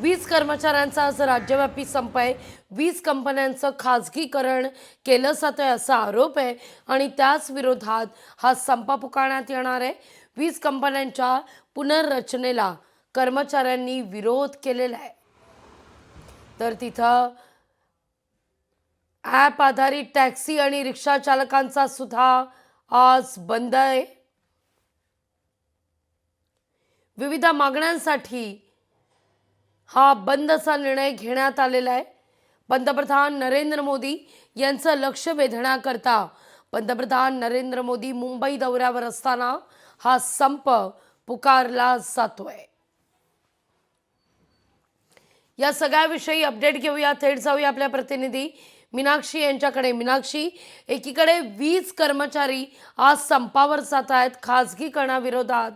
वीज कर्मचाऱ्यांचा आज राज्यव्यापी संप आहे। वीज कंपन्यांचं खाजगीकरण केलं जातंय असा आरोप आहे आणि त्याच विरोधात हा संप पुकारण्यात येणार आहे। वीज कंपन्यांच्या पुनर्रचनेला कर्मचाऱ्यांनी विरोध केलेला आहे। तर तिथं ॲप आधारित टॅक्सी आणि रिक्षा चालकांचा सुद्धा आज बंद आहे। विविध मागण्यांसाठी हा बंदचा निर्णय घेण्यात आलेला आहे। पंतप्रधान नरेंद्र मोदी यांचं लक्ष वेधण्याकरता पंतप्रधान नरेंद्र मोदी मुंबई दौऱ्यावर असताना हा संप पुकारला जातोय। या सगळ्याविषयी अपडेट घेऊया, थेट जाऊया आपल्या प्रतिनिधी मीनाक्षी यांच्याकडे। मीनाक्षी, एकीकडे वीज कर्मचारी आज संपावर जात आहेत, खाजगीकरणाविरोधात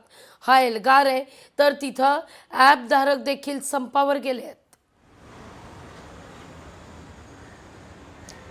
हा एल्गार आहे, तर तिथं ॲप धारक देखील संपावर गेले आहेत।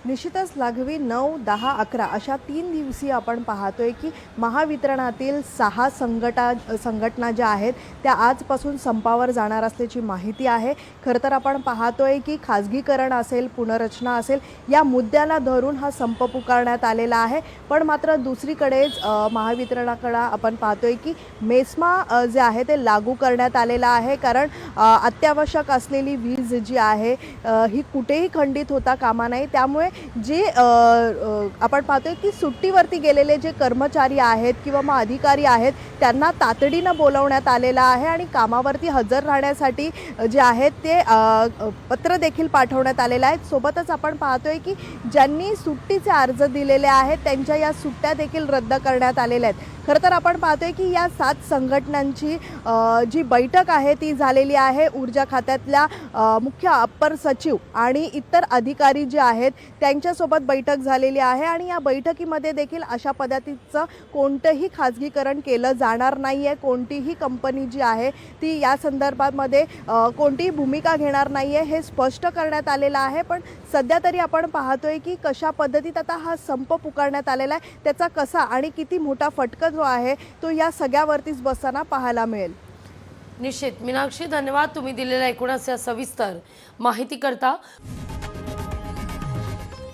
निश्चितच लाघवी 9, 10, 11 अशा 3 दिवसीय आपण पाहतोय की महावितरणातील 6 संघटना ज्या आहेत त्या आजपासून संपावर जाणार असल्याची माहिती आहे। खरं तर आपण पाहतोय की खाजगीकरण असेल, पुनर्रचना असेल, या मुद्द्याला धरून हा संप पुकारण्यात आलेला आहे। पण मात्र दुसरीकडेच महावितरणाकडे आपण पाहतोय की मेस्मा जे आहे ते लागू करण्यात आलेला आहे, कारण अत्यावश्यक असलेली वीज जी आहे ही कुठेही खंडित होता कामा नये। त्यामुळे जे आपण पाहतोय की सुट्टीवरती गेलेले जे कर्मचारी आहेत किंवा मग अधिकारी आहेत त्यांना तातडीनं बोलवण्यात आलेलं आहे आणि कामावरती हजर राहण्यासाठी जे आहेत ते पत्र देखील पाठवण्यात आलेलं आहे। सोबतच आपण पाहतोय की ज्यांनी सुट्टीचे अर्ज दिलेले आहेत त्यांच्या या सुट्ट्या देखील रद्द करण्यात आलेल्या आहेत। खरं तर आपण पाहतोय की या 7 संघटनांची जी बैठक आहे ती झालेली आहे। ऊर्जा खात्यातल्या मुख्य अप्पर सचिव आणि इतर अधिकारी जे आहेत त्यांच्यासोबत बैठक झालेली आहे आणि या बैठकीमध्ये देखील अशा पद्धतीचं कोणतंही खाजगीकरण केलं जाणार नाही आहे। कोणतीही कंपनी जी आहे ती या संदर्भामध्ये कोणतीही भूमिका घेणार नाही आहे हे स्पष्ट करण्यात आलेलं आहे। पण सध्या तरी आपण पाहतोय की कशा पद्धतीत आता हा संप पुकारण्यात आलेला आहे, त्याचा कसा आणि किती मोठा फटका जो आहे तो या सगळ्यावरतीच बसताना पाहायला मिळेल। निश्चित मीनाक्षी, धन्यवाद तुम्ही दिलेल्या एकूणच या सविस्तर माहिती करता।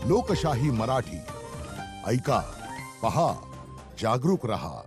लोकशाही मराठी ऐका, पहा, जागरूक रहा।